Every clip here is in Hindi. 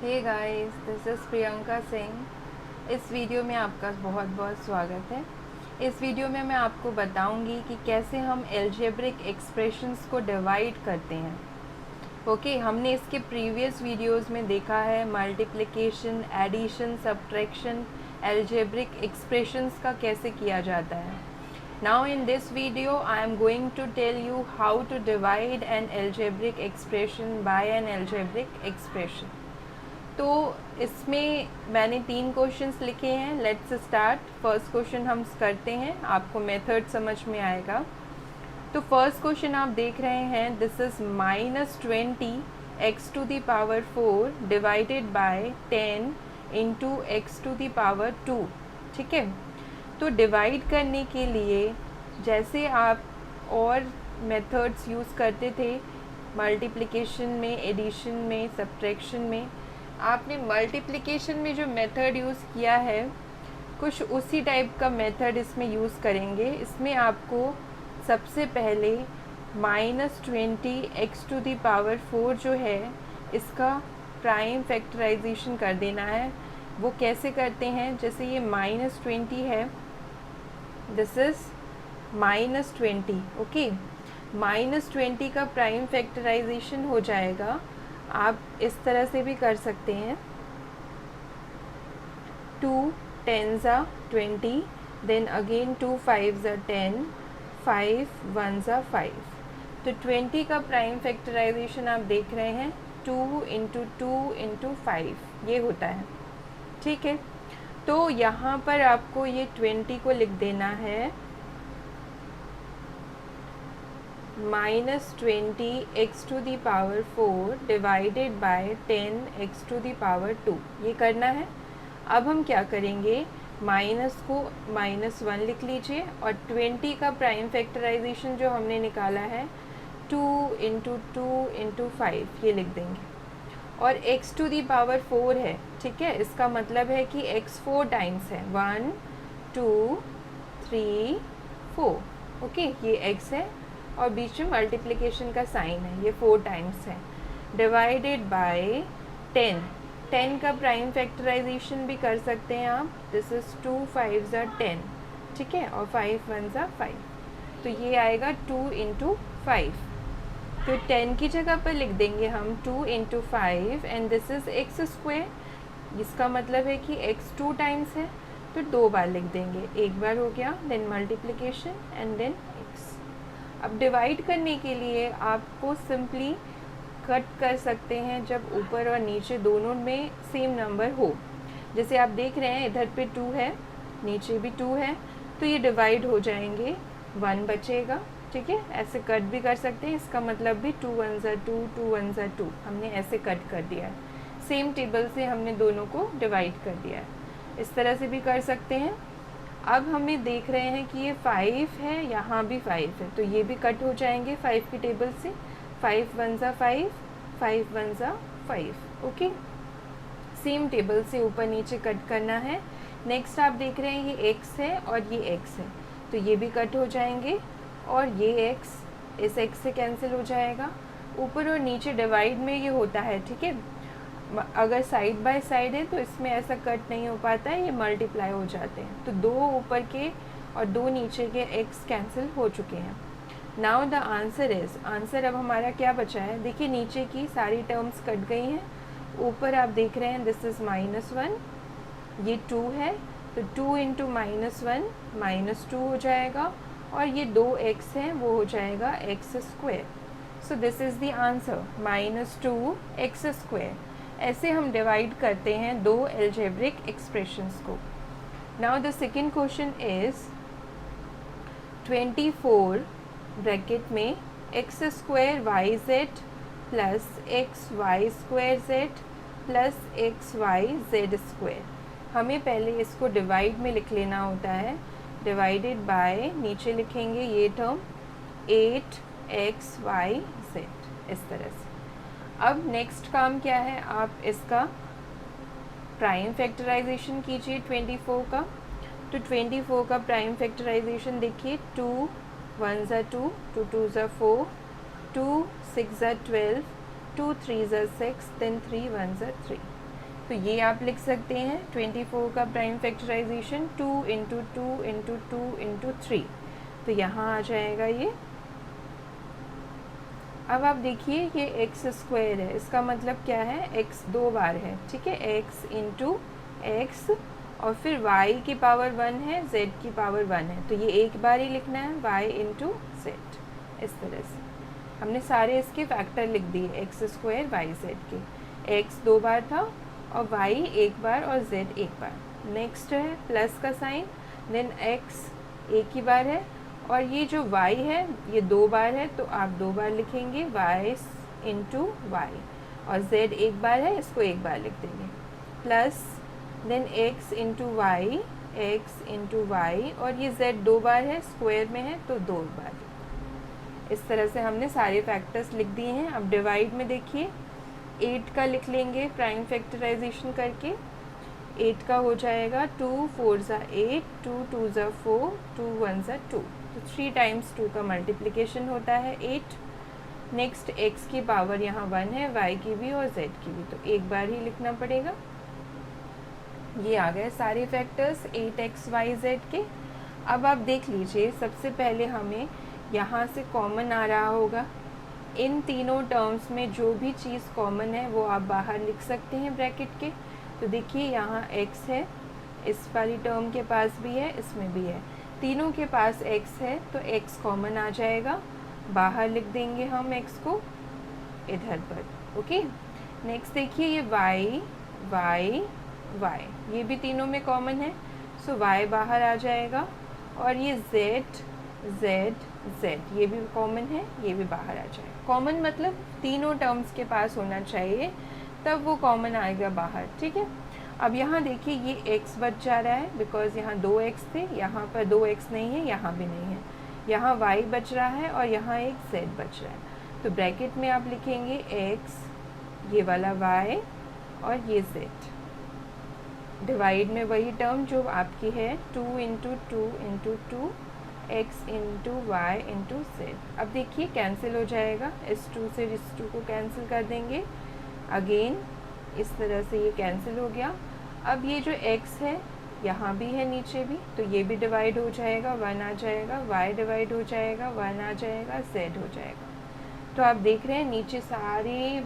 Hey guys, this is Priyanka Singh. इस वीडियो में आपका बहुत बहुत स्वागत है। इस वीडियो में मैं आपको बताऊंगी कि कैसे हम एल्जेब्रिक एक्सप्रेशंस को डिवाइड करते हैं। ओके, हमने इसके प्रीवियस वीडियोस में देखा है multiplication, addition, subtraction, algebraic expressions का कैसे किया जाता है। Now in this video I am going to tell you how to divide an algebraic expression by an algebraic expression. तो इसमें मैंने 3 क्वेश्चंस लिखे हैं। Let's start. फर्स्ट क्वेश्चन हम करते हैं, आपको मेथड समझ में आएगा। तो फर्स्ट क्वेश्चन आप देख रहे हैं, this is -20 x to the power 4 divided by 10 into X to the power 2। ठीक है, तो डिवाइड करने के लिए जैसे आप और मेथड्स यूज़ करते थे मल्टीप्लिकेशन में, एडिशन में, सब्ट्रैक्शन में, आपने मल्टीप्लिकेशन में जो मेथड यूज़ किया है कुछ उसी टाइप का मेथड इसमें यूज़ करेंगे। इसमें आपको सबसे पहले -20 x टू द पावर 4 जो है इसका प्राइम फैक्टराइजेशन कर देना है। वो कैसे करते हैं, जैसे ये -20 है, दिस इज़ -20। ओके, -20 का प्राइम फैक्टराइजेशन हो जाएगा। आप इस तरह से भी कर सकते हैं, 2 10s are 20, then again 2 5s are 10, 5 1s are 5। तो 20 का प्राइम फैक्टराइजेशन आप देख रहे हैं 2 इंटू 2 इंटू 5 ये होता है। ठीक है, तो यहाँ पर आपको ये 20 को लिख देना है -20 x to the power 4 divided by 10 x to the power 2, ये करना है। अब हम क्या करेंगे, माइनस को -1 लिख लीजिए और 20 का प्राइम फैक्टराइजेशन जो हमने निकाला है 2 इंटू 2 इंटू 5 ये लिख देंगे। और x टू द पावर 4 है, ठीक है, इसका मतलब है कि x 4 टाइम्स है, 1 2 3 4। ओके, ये x है और बीच में मल्टीप्लिकेशन का साइन है, ये 4 टाइम्स है, डिवाइडेड बाय 10। 10 का प्राइम फैक्टराइजेशन भी कर सकते हैं आप, दिस इज़ 2 5s are 10, ठीक है, और 5 1s are 5, तो ये आएगा 2 इंटू 5। तो 10 की जगह पर लिख देंगे हम 2 into 5 and this is x square. इसका मतलब है कि x 2 टाइम्स है तो 2 बार लिख देंगे, एक बार हो गया, then multiplication and then x। अब डिवाइड करने के लिए आपको सिंपली कट कर सकते हैं जब ऊपर और नीचे दोनों में सेम नंबर हो। जैसे आप देख रहे हैं इधर पे 2 है, नीचे भी 2 है, तो ये डिवाइड हो जाएंगे, 1 बचेगा। ठीक है, ऐसे कट भी कर सकते हैं, इसका मतलब भी 2 1s are 2 2 1s are 2, हमने ऐसे कट कर दिया है। सेम टेबल से हमने दोनों को डिवाइड कर दिया है, इस तरह से भी कर सकते हैं। अब हमें देख रहे हैं कि ये 5 है, यहाँ भी 5 है, तो ये भी कट हो जाएंगे 5 की टेबल से, 5 1s are 5 5 1s are 5। Okay, same table से ऊपर नीचे कट करना है। नेक्स्ट आप देख रहे हैं ये x है और ये x है, तो ये भी कट हो जाएंगे और ये x इस x से कैंसिल हो जाएगा। ऊपर और नीचे डिवाइड में ये होता है, ठीक है, अगर साइड बाय साइड है तो इसमें ऐसा कट नहीं हो पाता है, ये मल्टीप्लाई हो जाते हैं। तो 2 ऊपर के और 2 नीचे के x कैंसिल हो चुके हैं। Now the answer is, answer अब हमारा क्या बचा है, देखिए नीचे की सारी टर्म्स कट गई हैं, ऊपर आप देख रहे हैं दिस इज़ -1, ये 2 है, तो 2 इंटू -1 -2 हो जाएगा और ये 2x है वो हो जाएगा x square. So this is the answer, -2x square. ऐसे हम डिवाइड करते हैं दो एल्जेब्रिक एक्सप्रेशंस को। Now the second question is 24 bracket में x square Y Z plus X Y square Z plus X Y Z square. हमें पहले इसको डिवाइड में लिख लेना होता है, डिवाइडेड बाय, नीचे लिखेंगे ये टर्म 8xy z, इस तरह से। अब नेक्स्ट काम क्या है, आप इसका प्राइम फैक्टराइजेशन कीजिए 24 का। तो 24 का प्राइम फैक्टराइजेशन देखिए, 2 1s are 2 2 2s are 4 2 6s are 12 2 3s are 6, then 3 1s are 3। तो ये आप लिख सकते हैं 24 का prime factorisation 2 into 2 into 2 into 3, तो यहाँ आ जाएगा ये। अब आप देखिए ये एक्स स्क्वायर है, इसका मतलब क्या है, एक्स 2 बार है, ठीक है, एक्स इंटू एक्स और फिर वाई की पावर 1 है, जेड की पावर 1 है, तो ये एक बार ही लिखना है वाई इंटू जेड। इस तरह से हमने सारे इसके फैक्टर लिख दिए, एक्स स्क्वायर वाई जेड के। एक्स 2 बार था और वाई एक बार और जेड एक बार। नेक्स्ट है प्लस का साइन, देन एक्स एक ही बार है और ये जो y है ये 2 बार है, तो आप 2 बार लिखेंगे y इंटू वाई, और z एक बार है, इसको एक बार लिख देंगे, plus then x into Y, X into Y, और ये z 2 बार है, स्क्वायर में है तो 2 बार। इस तरह से हमने सारे फैक्टर्स लिख दिए हैं। अब डिवाइड में देखिए 8 का लिख लेंगे प्राइम फैक्टराइजेशन करके। 8 का हो जाएगा 2 4 ज़ा 8, 2 2 ज़ा 4, 2 1 ज़ा 2, तो 3 टाइम्स 2 का मल्टीप्लिकेशन होता है 8। नेक्स्ट x की पावर यहाँ 1 है, y की भी और z की भी, तो एक बार ही लिखना पड़ेगा। ये आ गए सारे फैक्टर्स 8x y z के। अब आप देख लीजिए, सबसे पहले हमें यहाँ से कॉमन आ रहा होगा, इन तीनों टर्म्स में जो भी चीज़ कॉमन है वो आप बाहर लिख सकते हैं ब्रैकेट के। तो देखिए यहाँ x है, इस वाली टर्म के पास भी है, इसमें भी है, तीनों के पास x है, तो x कॉमन आ जाएगा, बाहर लिख देंगे हम x को इधर पर। ओके, नेक्स्ट देखिए ये y y y, ये भी तीनों में कॉमन है, सो y बाहर आ जाएगा, और ये z z z ये भी कॉमन है, ये भी बाहर आ जाएगा। कॉमन मतलब तीनों टर्म्स के पास होना चाहिए, तब वो कॉमन आएगा बाहर, ठीक है। अब यहाँ देखिए ये x बच जा रहा है, बिकॉज यहाँ 2x थे, यहाँ पर 2x नहीं है, यहाँ भी नहीं है, यहाँ y बच रहा है और यहाँ एक z बच रहा है। तो ब्रैकेट में आप लिखेंगे x, ये वाला y और ये z। डिवाइड में वही टर्म जो आपकी है 2 into 2 into 2 x into Y into Z. अब देखिए कैंसिल हो जाएगा, इस 2 से इस 2 को कैंसिल कर देंगे, अगेन इस तरह से ये कैंसिल हो गया। अब ये जो x है यहाँ भी है, नीचे भी, तो ये भी डिवाइड हो जाएगा, 1 आ जाएगा, y डिवाइड हो जाएगा, 1 आ जाएगा, z हो जाएगा। तो आप देख रहे हैं नीचे सारे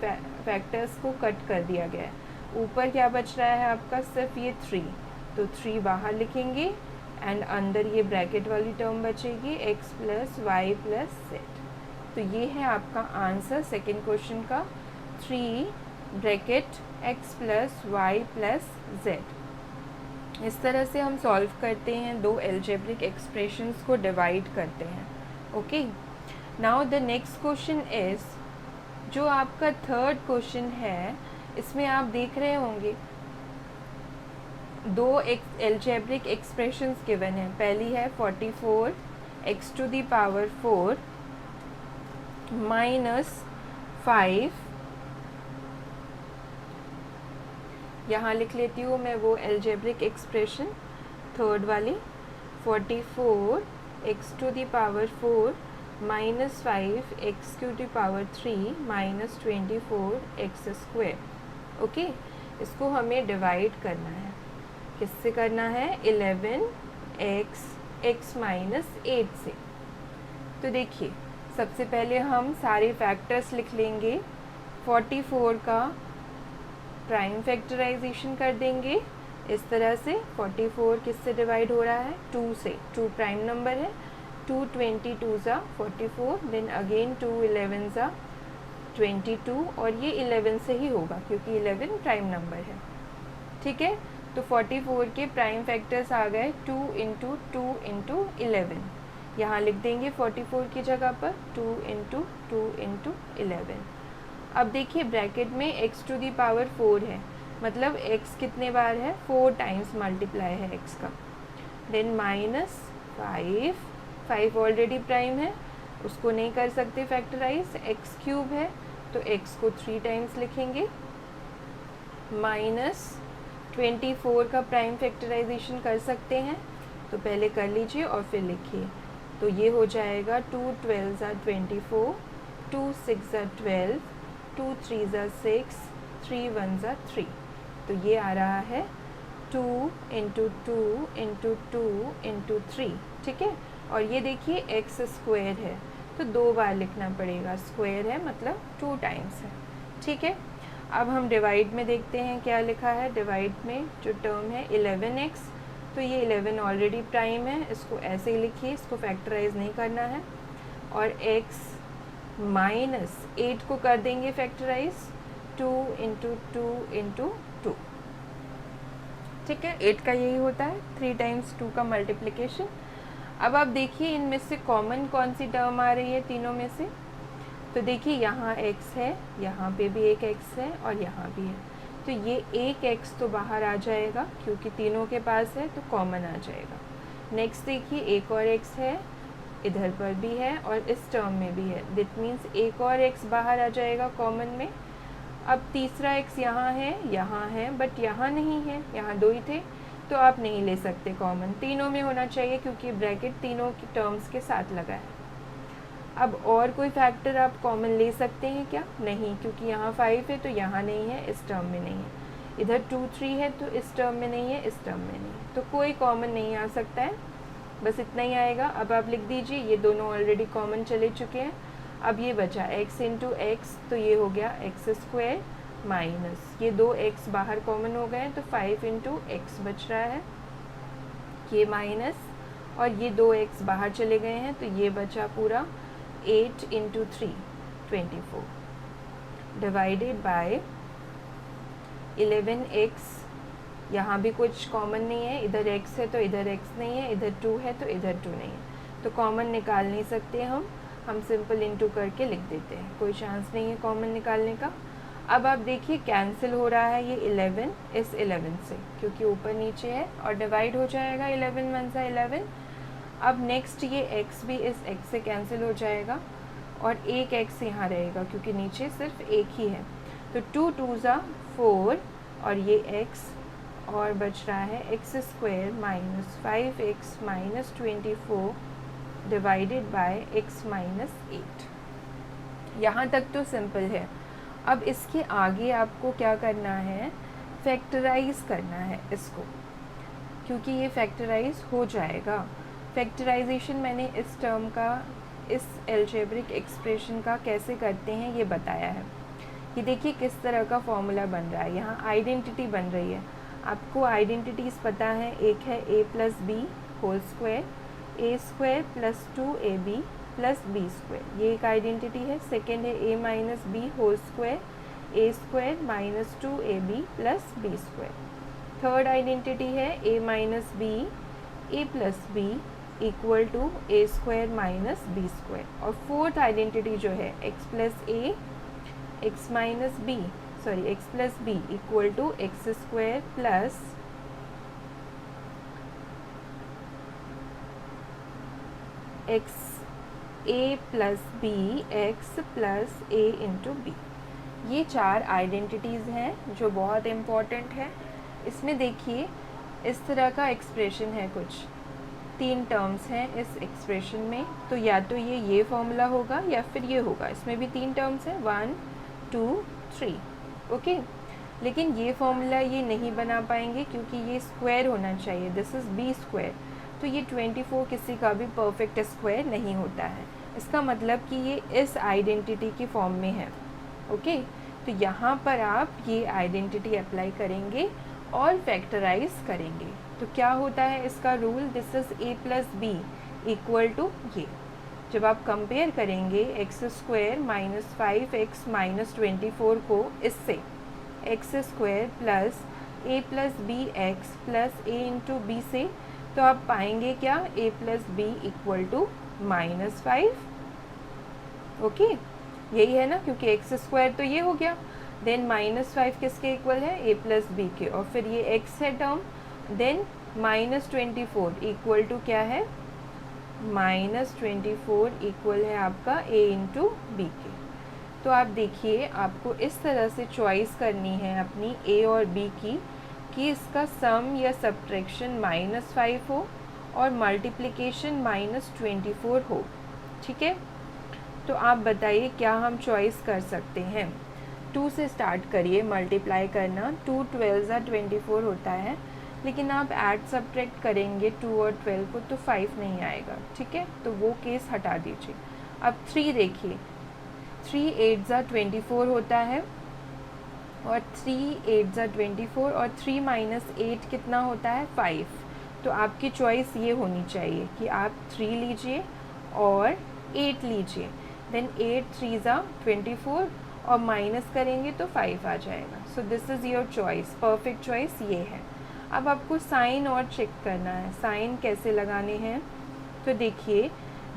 फैक्टर्स को कट कर दिया गया है। ऊपर क्या बच रहा है आपका, सिर्फ ये 3, तो 3 बाहर लिखेंगे एंड अंदर ये ब्रैकेट वाली टर्म बचेगी x plus Y plus Z. तो ये है आपका आंसर सेकेंड क्वेश्चन का, 3 bracket x plus Y plus Z. इस तरह से हम सॉल्व करते हैं, दो एल्जेब्रिक एक्सप्रेशंस को डिवाइड करते हैं। Okay, now the next question is, जो आपका थर्ड क्वेश्चन है, इसमें आप देख रहे होंगे दो एल्जेब्रिक एक्सप्रेशंस गिवन है। पहली है 44 x to the power 4 minus 5, यहाँ लिख लेती हूँ मैं वो एल्जेब्रिक एक्सप्रेशन थर्ड वाली, 44 x to the power 4 minus 5 x to the power 3 minus 24 x square. Okay, इसको हमें डिवाइड करना है, किससे करना है, 11x माइनस 8 से। तो देखिए सबसे पहले हम सारे फैक्टर्स लिख लेंगे, 44 का प्राइम फैक्टराइजेशन कर देंगे इस तरह से। 44 किससे डिवाइड हो रहा है, 2 से, 2 प्राइम नंबर है, 2 22 ज़ा 44, देन अगेन 2 11 ज़ा 22, और ये 11 से ही होगा क्योंकि 11 प्राइम नंबर है, ठीक है। तो 44 के प्राइम फैक्टर्स आ गए 2 इंटू 2 इंटू 11, यहाँ लिख देंगे 44 की जगह पर 2 इंटू 2 इंटू 11। अब देखिए ब्रैकेट में x टू दी पावर 4 है, मतलब x कितने बार है, 4 टाइम्स मल्टीप्लाई है x का, देन माइनस 5 ऑलरेडी प्राइम है, उसको नहीं कर सकते फैक्टराइज, x क्यूब है तो x को 3 टाइम्स लिखेंगे, माइनस 24 का प्राइम फैक्टराइजेशन कर सकते हैं, तो पहले कर लीजिए और फिर लिखिए। तो ये हो जाएगा 2 12 ज़ा 24, 2 6 ज़ा 12, 2 3 ज़ा 6, 3 1 ज़ा 3। तो ये आ रहा है 2 इंटू 2 इंटू 2 इंटू 3, ठीक है। और ये देखिए एक्स स्क्वायर है तो 2 बार लिखना पड़ेगा, स्क्वायर है मतलब 2 टाइम्स है, ठीक है। अब हम डिवाइड में देखते हैं क्या लिखा है। डिवाइड में जो टर्म है 11x, तो ये 11 ऑलरेडी प्राइम है, इसको ऐसे ही लिखिए, इसको फैक्टराइज नहीं करना है। और x माइनस 8 को कर देंगे फैक्टराइज, 2 इंटू 2 इंटू 2, ठीक है। 8 का यही होता है 3 टाइम्स 2 का मल्टीप्लिकेशन। अब आप देखिए इनमें से कॉमन कौन सी टर्म आ रही है तीनों में से, तो देखिए यहाँ x है, यहाँ पे भी एक x है और यहाँ भी है, तो ये एक x तो बाहर आ जाएगा क्योंकि तीनों के पास है तो कॉमन आ जाएगा। नेक्स्ट देखिए एक और x है, इधर पर भी है और इस टर्म में भी है, दैट मीन्स एक और x बाहर आ जाएगा कॉमन में। अब तीसरा x यहाँ है बट यहाँ नहीं है, यहाँ 2 ही थे तो आप नहीं ले सकते कॉमन, तीनों में होना चाहिए क्योंकि ब्रैकेट तीनों की टर्म्स के साथ लगा है। अब और कोई फैक्टर आप कॉमन ले सकते हैं क्या? नहीं, क्योंकि यहाँ 5 है तो यहाँ नहीं है, इस टर्म में नहीं है, इधर 2 3 है तो इस टर्म में नहीं है, इस टर्म में नहीं है, तो कोई कॉमन नहीं आ सकता है, बस इतना ही आएगा। अब आप लिख दीजिए, ये दोनों ऑलरेडी कॉमन चले चुके हैं। अब ये बचा x इंटू एक्स, तो ये हो गया एक्स स्क्वायर माइनस ये 2x बाहर कॉमन हो गए तो 5 इंटू एक्स बच रहा है, ये माइनस और ये 2x बाहर चले गए हैं तो ये बचा पूरा 8 इंटू 3 24 डिवाइडेड बाय 11x। यहाँ भी कुछ कॉमन नहीं है, इधर x है तो इधर x नहीं है, इधर 2 है तो इधर 2 नहीं है, तो कॉमन निकाल नहीं सकते हम सिंपल इंटू करके लिख देते हैं, कोई चांस नहीं है कॉमन निकालने का। अब आप देखिए कैंसिल हो रहा है ये 11 इस 11 से क्योंकि ऊपर नीचे है और डिवाइड हो जाएगा 11 1 सा 11। अब नेक्स्ट ये x भी इस x से कैंसिल हो जाएगा और एक x यहाँ रहेगा क्योंकि नीचे सिर्फ एक ही है, तो 2 2 ज़ा 4 और ये x और बच रहा है x square minus 5x minus 24 divided by x minus 8। यहाँ तक तो सिंपल है। अब इसके आगे आपको क्या करना है, फैक्टराइज करना है इसको, क्योंकि ये फैक्टराइज हो जाएगा। फैक्टराइजेशन मैंने इस टर्म का, इस अलजेब्रिक एक्सप्रेशन का कैसे करते हैं ये बताया है। ये देखिए किस तरह का फॉर्मूला बन रहा है, यहाँ आइडेंटिटी बन रही है। आपको आइडेंटिटीज़ पता है, एक है a plus B whole square, a square plus 2ab plus B square, ये एक आइडेंटिटी है। सेकेंड है a minus B whole square, a square minus 2ab plus B square. Third identity है a minus B a plus B equal to a square minus B square. और फोर्थ आइडेंटिटी जो है x plus a x minus B x plus B equal to X square plus X a plus B X plus a into B. ये 4 आइडेंटिटीज़ हैं जो बहुत इम्पॉर्टेंट है। इसमें देखिए इस तरह का एक्सप्रेशन है, कुछ 3 टर्म्स हैं इस एक्सप्रेशन में, तो या तो ये फॉर्मूला होगा या फिर ये होगा। इसमें भी 3 टर्म्स हैं 1 2 3, ओके। लेकिन ये फॉर्मूला ये नहीं बना पाएंगे क्योंकि ये स्क्वायर होना चाहिए, दिस इज़ बी स्क्वायर, तो ये 24 किसी का भी परफेक्ट स्क्वायर नहीं होता है। इसका मतलब कि ये इस आइडेंटिटी की फॉर्म में है, ओके। तो यहाँ पर आप ये आइडेंटिटी अप्लाई करेंगे और फैक्टराइज करेंगे, तो क्या होता है इसका rule, this is a plus B equal to ये। जब आप कंपेयर करेंगे x square minus 5x minus 24 को इससे, X square plus a plus B X plus a into B से, तो आप पाएंगे क्या, a plus B equal to minus 5, okay. यही है ना, क्योंकि एक्स स्क्वायर तो ये हो गया, देन माइनस 5 किसके इक्वल है, a प्लस बी के, और फिर ये x है term, then minus 24 equal to क्या है, माइनस 24 इक्वल है आपका a इंटू बी के। तो आप देखिए आपको इस तरह से चॉइस करनी है अपनी a और b की, कि इसका सम या सब्ट्रैक्शन -5 हो और मल्टीप्लिकेशन -24 हो, ठीक है। तो आप बताइए क्या हम चॉइस कर सकते हैं। 2 से स्टार्ट करिए मल्टीप्लाई करना। 2 12 24 होता है, लेकिन आप ऐड सब्ट्रैक्ट करेंगे 2 और 12 को तो 5 नहीं आएगा, ठीक है, तो वो केस हटा दीजिए। अब 3 देखिए, 3 8 24 होता है, और 3 8 24, और 3 माइनस 8 कितना होता है 5। तो आपकी चॉइस ये होनी चाहिए कि आप 3 लीजिए और 8 लीजिए। देन 8 3 24, और माइनस करेंगे तो 5 आ जाएगा। सो this is your choice, perfect choice ये है। अब आपको साइन और चेक करना है। साइन कैसे लगाने हैं, तो देखिए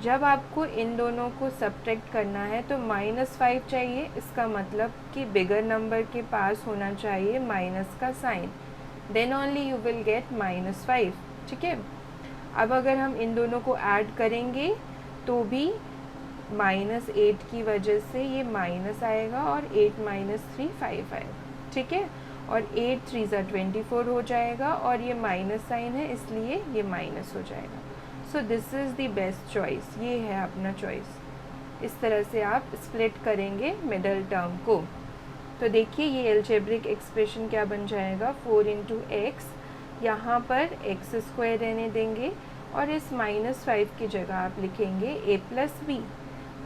जब आपको इन दोनों को सब्ट्रैक्ट करना है तो -5 चाहिए, इसका मतलब कि बिगर नंबर के पास होना चाहिए माइनस का sign, then only you will get -5, ठीक है। अब अगर हम इन दोनों को ऐड करेंगे तो भी -8 की वजह से ये माइनस आएगा, और 8 माइनस 3 5 आएगा, ठीक है। और 8 3 24 हो जाएगा, और ये माइनस साइन है इसलिए ये माइनस हो जाएगा। सो this is the best choice, ये है अपना चॉइस। इस तरह से आप स्प्लिट करेंगे मिडल टर्म को। तो देखिए ये एल्जेब्रिक एक्सप्रेशन क्या बन जाएगा, 4 इंटू एक्स, यहाँ पर x² रहने देंगे, और इस -5 की जगह आप लिखेंगे a प्लस बी।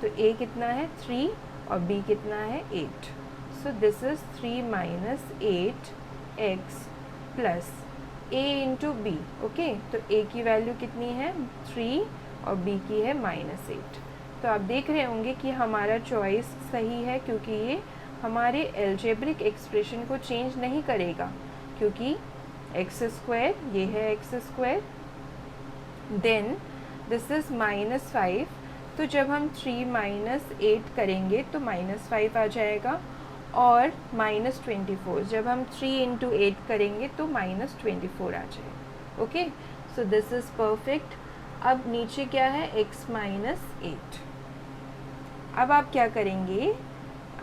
तो a कितना है 3 और b कितना है 8। So this is 3 minus 8x plus a into B. Okay, तो a की वैल्यू कितनी है 3 और b की है -8। तो आप देख रहे होंगे कि हमारा चॉइस सही है, क्योंकि ये हमारे एल्जेब्रिक एक्सप्रेशन को चेंज नहीं करेगा, क्योंकि x², ये है x², देन दिस इज़ -5। तो जब हम 3 माइनस 8 करेंगे तो -5 आ जाएगा, और -24 जब हम 3 इंटू 8 करेंगे तो -24 आ जाएगा। Okay, so this is perfect. अब नीचे क्या है x माइनस 8। अब आप क्या करेंगे,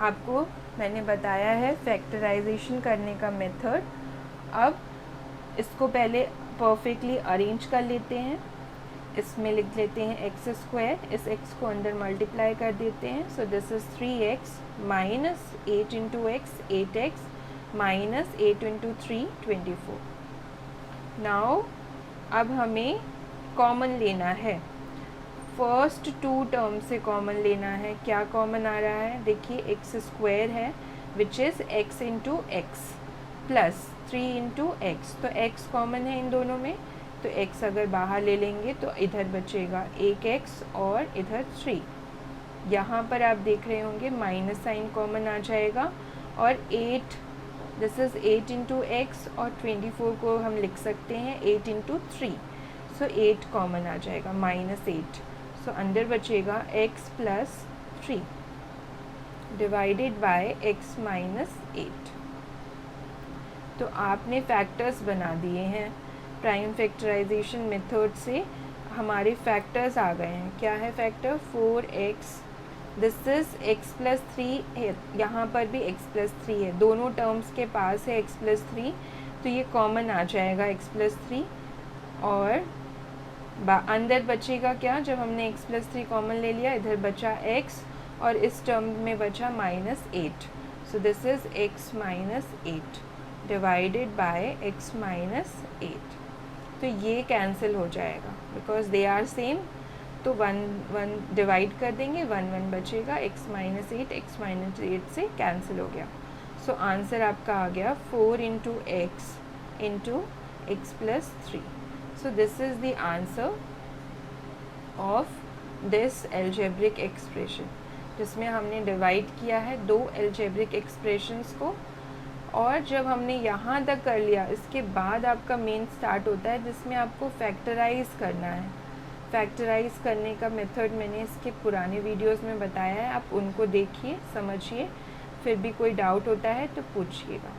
आपको मैंने बताया है फैक्टराइजेशन करने का मेथड। अब इसको पहले परफेक्टली अरेंज कर लेते हैं। इसमें लिख लेते हैं x², इस x को अंदर मल्टीप्लाई कर देते हैं। सो this is 3x minus 8 into x 8x minus 8 into 3 24। Now अब हमें कॉमन लेना है, फर्स्ट 2 टर्म से कॉमन लेना है। क्या कॉमन आ रहा है, देखिए x² है which is x into x plus 3 into x. तो x कॉमन है इन दोनों में, तो x अगर बाहर ले लेंगे तो इधर बचेगा 1x और इधर 3। यहाँ पर आप देख रहे होंगे माइनस साइन कॉमन आ जाएगा, और 8 दिस इज़ 8 इंटू एक्स, और 24 को हम लिख सकते हैं 8 इंटू 3। सो 8 कॉमन आ जाएगा -8। सो अंदर बचेगा x plus 3 divided by x minus 8। तो आपने फैक्टर्स बना दिए हैं। प्राइम फैक्टराइजेशन मेथड से हमारे फैक्टर्स आ गए हैं। क्या है factor, 4x, this is x plus 3 है, यहाँ पर भी x प्लस 3 है, दोनों टर्म्स के पास है x प्लस 3, तो ये कॉमन आ जाएगा x प्लस 3। और अंदर बचेगा क्या, जब हमने x प्लस 3 कॉमन ले लिया, इधर बचा x, और इस टर्म में बचा -8। So this is x minus 8 divided by x minus 8। तो ये कैंसिल हो जाएगा बिकॉज दे आर सेम, तो 1 डिवाइड कर देंगे, 1 बचेगा, x माइनस 8 से कैंसिल हो गया। सो आंसर आपका आ गया 4 into x into x plus 3। So this is the answer of this algebraic expression, जिसमें हमने डिवाइड किया है 2 एल्जेब्रिक एक्सप्रेशंस को। और जब हमने यहाँ तक कर लिया, इसके बाद आपका मेन स्टार्ट होता है, जिसमें आपको फैक्टराइज करना है। फैक्टराइज करने का मेथड मैंने इसके पुराने वीडियोस में बताया है, आप उनको देखिए, समझिए, फिर भी कोई डाउट होता है तो पूछिएगा।